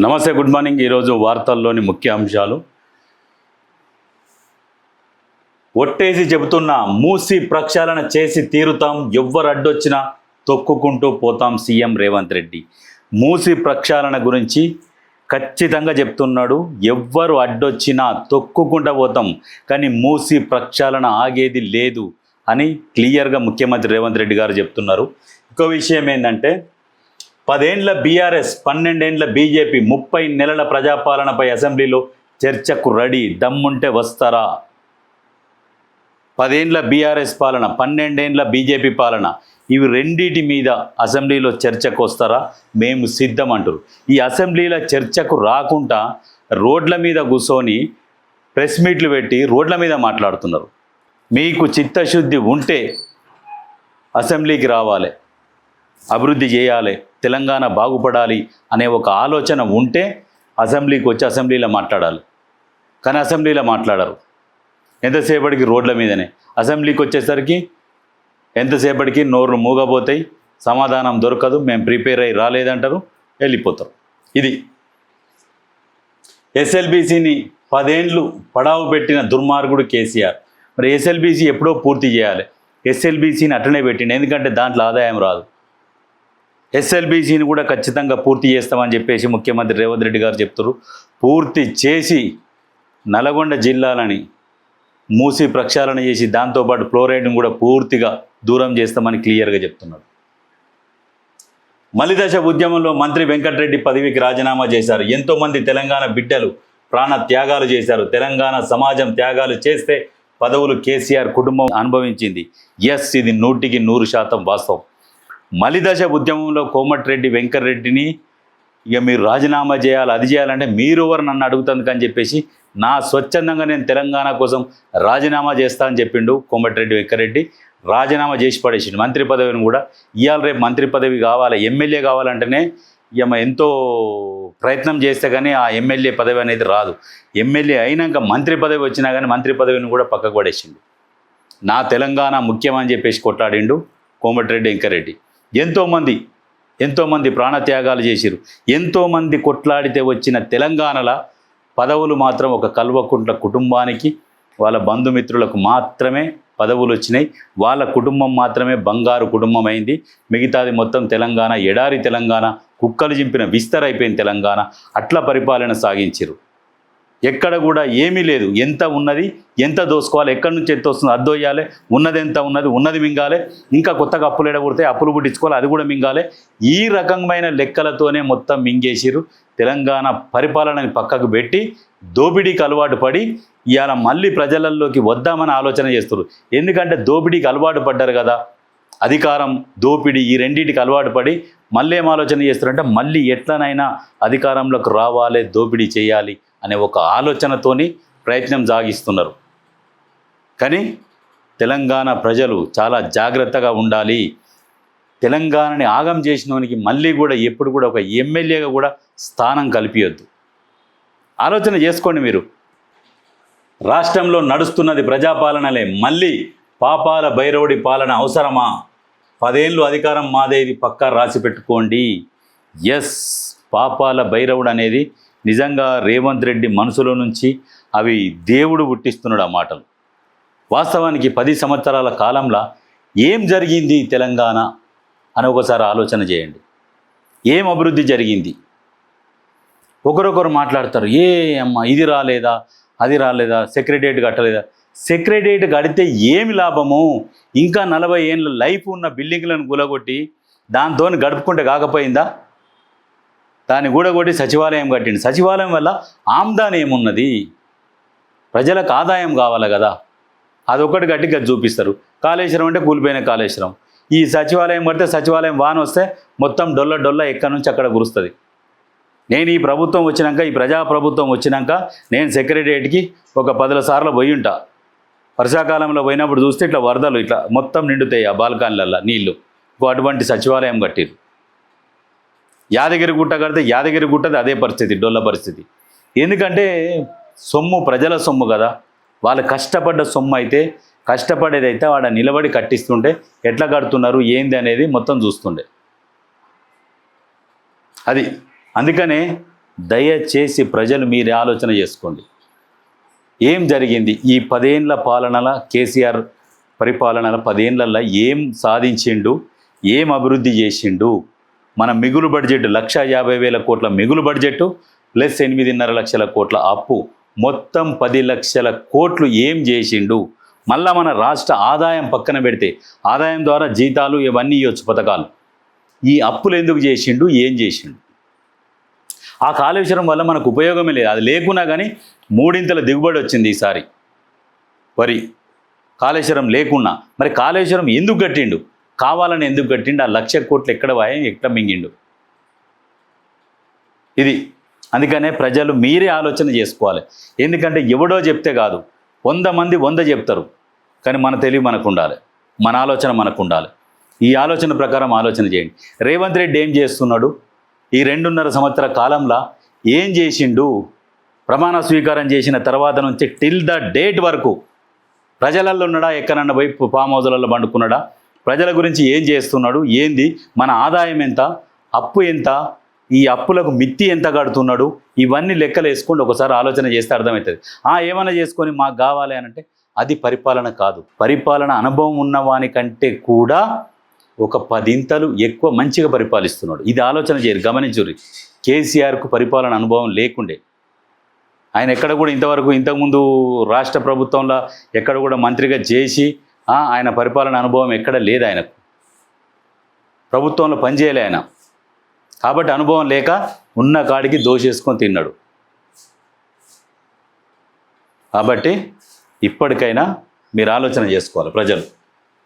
నమస్తే, good morning. ఈరోజు వార్తల్లోని ముఖ్య అంశాలు. ఒట్టేసి చెబుతున్న మూసి ప్రక్షాళన చేసి తీరుతాం, ఎవ్వరు అడ్డొచ్చినా తొక్కుకుంటూ పోతాం సీఎం రేవంత్ రెడ్డి. మూసి ప్రక్షాళన గురించి ఖచ్చితంగా చెప్తున్నాడు. ఎవ్వరు అడ్డొచ్చినా తొక్కుకుంటూ పోతాం, కానీ మూసి ప్రక్షాళన ఆగేది లేదు అని క్లియర్గా ముఖ్యమంత్రి రేవంత్ రెడ్డి గారు చెప్తున్నారు. ఇంకో విషయం ఏంటంటే, 10 ఏళ్ల బీఆర్ఎస్, 12 ఏళ్ల బీజేపీ, 30 నెలల ప్రజాపాలనపై అసెంబ్లీలో చర్చకు రెడీ, దమ్ముంటే వస్తారా? 10 ఏళ్ల బీఆర్ఎస్ పాలన, 12 ఏళ్ల బీజేపీ పాలన, ఇవి రెండింటి మీద అసెంబ్లీలో చర్చకు వస్తారా? మేము సిద్ధం అంటారు. ఈ అసెంబ్లీలో చర్చకు రాకుండా రోడ్ల మీద కూర్చొని ప్రెస్ మీట్లు పెట్టి రోడ్ల మీద మాట్లాడుతున్నారు. మీకు చిత్తశుద్ధి ఉంటే అసెంబ్లీకి రావాలి, అభివృద్ధి చేయాలి, తెలంగాణ బాగుపడాలి అనే ఒక ఆలోచన ఉంటే అసెంబ్లీకి వచ్చి అసెంబ్లీలో మాట్లాడాలి. కానీ అసెంబ్లీలో మాట్లాడరు. ఎంతసేపటికి రోడ్ల మీదనే. అసెంబ్లీకి వచ్చేసరికి ఎంతసేపటికి నోరు మూగబోతాయి, సమాధానం దొరకదు, మేము ప్రిపేర్ అయ్యి రాలేదంటారు, వెళ్ళిపోతారు. ఇది ఎస్ఎల్బీసీని 10 ఏళ్ళు పడావు పెట్టిన దుర్మార్గుడు కేసీఆర్. మరి ఎస్ఎల్బీసీ ఎప్పుడో పూర్తి చేయాలి. ఎస్ఎల్బీసీని అట్లనే పెట్టిండు, ఎందుకంటే దాంట్లో ఆదాయం రాదు. ఎస్ఎల్బీసీని కూడా ఖచ్చితంగా పూర్తి చేస్తామని చెప్పేసి ముఖ్యమంత్రి రేవంత్ రెడ్డి గారు చెప్తారు. పూర్తి చేసి నల్గొండ జిల్లాలని మూసి ప్రక్షాళన చేసి దాంతోపాటు ఫ్లోరైడ్ని కూడా పూర్తిగా దూరం చేస్తామని క్లియర్గా చెప్తున్నారు. మలిదశ ఉద్యమంలో మంత్రి వెంకటరెడ్డి పదవికి రాజీనామా చేశారు. ఎంతోమంది తెలంగాణ బిడ్డలు ప్రాణ త్యాగాలు చేశారు. తెలంగాణ సమాజం త్యాగాలు చేస్తే పదవులు కేసీఆర్ కుటుంబం అనుభవించింది. ఎస్, ఇది 100% వాస్తవం. మలిదశ ఉద్యమంలో కోమటిరెడ్డి వెంకటరెడ్డిని ఇక మీరు రాజీనామా చేయాలి, అది చేయాలంటే మీరు ఎవరు నన్ను అడుగుతుంది అని చెప్పేసి నా స్వచ్ఛందంగా నేను తెలంగాణ కోసం రాజీనామా చేస్తా అని చెప్పిండు కోమటిరెడ్డి వెంకటరెడ్డి. రాజీనామా చేసి పడేసిండు మంత్రి పదవిని కూడా. ఇవాళ రేపు మంత్రి పదవి కావాలి, ఎమ్మెల్యే కావాలంటేనే ఇక ఎంతో ప్రయత్నం చేస్తే కానీ ఆ ఎమ్మెల్యే పదవి అనేది రాదు. ఎమ్మెల్యే అయినాక మంత్రి పదవి వచ్చినా కానీ మంత్రి పదవిని కూడా పక్కకు పడేసిండు. నా తెలంగాణ ముఖ్యమని చెప్పేసి కొట్లాడిండు కోమటిరెడ్డి వెంకటరెడ్డి. ఎంతోమంది ప్రాణత్యాగాలు చేసిరు. ఎంతోమంది కొట్లాడితే వచ్చిన తెలంగాణలో పదవులు మాత్రం ఒక కల్వకుంట్ల కుటుంబానికి, వాళ్ళ బంధుమిత్రులకు మాత్రమే పదవులు వచ్చినాయి. వాళ్ళ కుటుంబం మాత్రమే బంగారు కుటుంబం అయింది. మిగతాది మొత్తం తెలంగాణ ఎడారి తెలంగాణ, కుక్కలు చింపిన విస్తరైపోయిన తెలంగాణ. అట్లా పరిపాలన సాగించిరు. ఎక్కడ కూడా ఏమీ లేదు. ఎంత ఉన్నది ఎంత దోసుకోవాలి, ఎక్కడి నుంచి ఎంత వస్తుంది అద్దోయాలి, ఉన్నది ఎంత ఉన్నది మింగాలి, ఇంకా కొత్తగా అప్పులు ఎడగొడితే అప్పులు పుట్టించుకోవాలి, అది కూడా మింగాలి. ఈ రకమైన లెక్కలతోనే మొత్తం మింగేసిరు. తెలంగాణ పరిపాలనని పక్కకు పెట్టి దోపిడీకి అలవాటు పడి ఇవాళ మళ్ళీ ప్రజలలోకి వద్దామని ఆలోచన చేస్తారు. ఎందుకంటే దోపిడీకి అలవాటు పడ్డారు కదా, అధికారం దోపిడీ ఈ రెండింటికి అలవాటు పడి మళ్ళీ ఏం ఆలోచన చేస్తారంటే మళ్ళీ ఎట్లనైనా అధికారంలోకి రావాలి, దోపిడీ చేయాలి అనే ఒక ఆలోచనతోని ప్రయత్నం సాగిస్తున్నారు. కానీ తెలంగాణ ప్రజలు చాలా జాగ్రత్తగా ఉండాలి. తెలంగాణని ఆగం చేసినోనికి మళ్ళీ కూడా ఎప్పుడు కూడా ఒక ఎమ్మెల్యేగా కూడా స్థానం కల్పించొద్దు. ఆలోచన చేసుకోండి మీరు. రాష్ట్రంలో నడుస్తున్నది ప్రజాపాలనలే, మళ్ళీ పాపాల భైరవుడి పాలన అవసరమా? 10 ఏళ్ళు అధికారం మాదేది పక్కా రాసి పెట్టుకోండి. ఎస్, పాపాల భైరవుడు అనేది నిజంగా రేవంత్ రెడ్డి మనసులో నుంచి అవి దేవుడు పుట్టిస్తున్నాడు ఆ మాటలు. వాస్తవానికి 10 సంవత్సరాల కాలంలో ఏం జరిగింది తెలంగాణ అని ఒకసారి ఆలోచన చేయండి. ఏం అభివృద్ధి జరిగింది? ఒకరొకరు మాట్లాడతారు, అమ్మ ఇది రాలేదా, అది రాలేదా, సెక్రటేరియట్ కట్టలేదా. సెక్రటేరియట్ కడితే ఏమి లాభము? ఇంకా 40 ఏళ్ళ లైఫ్ ఉన్న బిల్డింగ్లను కూలగొట్టి దాంతో గడుపుకుంటే కాకపోయిందా? దాన్ని కూడగొట్టి సచివాలయం కట్టింది. సచివాలయం వల్ల ఆమ్దాని ఏమున్నది? ప్రజలకు ఆదాయం కావాలి కదా, అదొకటి గట్టి గది చూపిస్తారు. కాళేశ్వరం అంటే కూలిపోయిన కాళేశ్వరం. ఈ సచివాలయం కడితే సచివాలయం వాన వస్తే మొత్తం డొల్ల ఎక్కడి నుంచి అక్కడ కురుస్తుంది. నేను ఈ ప్రభుత్వం వచ్చినాక, ఈ ప్రజాప్రభుత్వం వచ్చినాక నేను సెక్రటేరియట్కి ఒక 10 సార్లు పోయి ఉంటా. వర్షాకాలంలో పోయినప్పుడు చూస్తే ఇట్లా వరదలు ఇట్లా మొత్తం నిండుతాయి ఆ బాల్కనీలల్లో నీళ్లు. అటువంటి సచివాలయం కట్టిరు. యాదగిరిగుట్ట కడితే యాదగిరిగుట్టది అదే పరిస్థితి, డొల్ల పరిస్థితి. ఎందుకంటే సొమ్ము ప్రజల సొమ్ము కదా, వాళ్ళు కష్టపడ్డ సొమ్ము అయితే, కష్టపడేదైతే వాడ నిలబడి కట్టిస్తుంటే ఎట్లా కడుతున్నారు ఏంది అనేది మొత్తం చూస్తుండే. అది అందుకనే దయచేసి ప్రజలు మీరు ఆలోచన చేసుకోండి. ఏం జరిగింది ఈ 10 ఏళ్ల పాలనల, కేసీఆర్ పరిపాలనల 10 ఏళ్లలో ఏం సాధించిండు, ఏం అభివృద్ధి చేసిండు? మన మిగులు బడ్జెట్ 1,50,000 కోట్ల మిగులు బడ్జెట్ ప్లస్ 8.5 లక్షల కోట్ల అప్పు, మొత్తం 10 లక్షల కోట్లు ఏం చేసిండు? మళ్ళా మన రాష్ట్ర ఆదాయం పక్కన పెడితే, ఆదాయం ద్వారా జీతాలు ఇవన్నీ ఇవ్వచ్చు పథకాలు, ఈ అప్పులు ఎందుకు చేసిండు, ఏం చేసిండు? ఆ కాళేశ్వరం వల్ల మనకు ఉపయోగమే లేదు. అది లేకున్నా కానీ 3 దిగుబడి వచ్చింది ఈసారి వరి. కాళేశ్వరం లేకున్నా మరి కాళేశ్వరం ఎందుకు కట్టిండు, కావాలని ఎందుకు కట్టిండు? ఆ 1,00,000 కోట్లు ఎక్కడ వాయే, ఎక్కడ మింగిండు? ఇది అందుకనే ప్రజలు మీరే ఆలోచన చేసుకోవాలి. ఎందుకంటే ఎవడో చెప్తే కాదు, 100 మంది 100 చెప్తారు, కానీ మన తెలివి మనకు ఉండాలి, మన ఆలోచన మనకు ఉండాలి. ఈ ఆలోచన ప్రకారం ఆలోచన చేయండి. రేవంత్ రెడ్డి ఏం చేస్తున్నాడు? ఈ 2.5 సంవత్సర కాలంలో ఏం చేసిండు? ప్రమాణ స్వీకారం చేసిన తర్వాత నుంచి టిల్ ద డేట్ వరకు ప్రజలలో ఉన్నాడా, ఎక్కడన్నా పోయి ఫామ్ హౌస్లలో పండుకున్నాడా? ప్రజల గురించి ఏం చేస్తున్నాడు, ఏంది, మన ఆదాయం ఎంత, అప్పు ఎంత, ఈ అప్పులకు మిత్తి ఎంత కడుతున్నాడు? ఇవన్నీ లెక్కలు వేసుకోండి. ఒకసారి ఆలోచన చేస్తే అర్థమవుతుంది. ఏమైనా చేసుకొని మాకు కావాలి అని అంటే అది పరిపాలన కాదు. పరిపాలన అనుభవం ఉన్నవానికంటే కూడా ఒక 10 ఇంతలు ఎక్కువ మంచిగా పరిపాలిస్తున్నాడు. ఇది ఆలోచన చేయరు, గమనించుర్రి. కేసీఆర్కు పరిపాలన అనుభవం లేకుండే, ఆయన ఎక్కడ కూడా ఇంతకుముందు రాష్ట్ర ప్రభుత్వంలో ఎక్కడ కూడా మంత్రిగా చేసి ఆయన పరిపాలన అనుభవం ఎక్కడ లేదు. ఆయనకు ప్రభుత్వంలో పనిచేయలే ఆయన, కాబట్టి అనుభవం లేక ఉన్న కాడికి దోషేసుకొని తిన్నాడు. కాబట్టి ఇప్పటికైనా మీరు ఆలోచన చేసుకోవాలి ప్రజలు.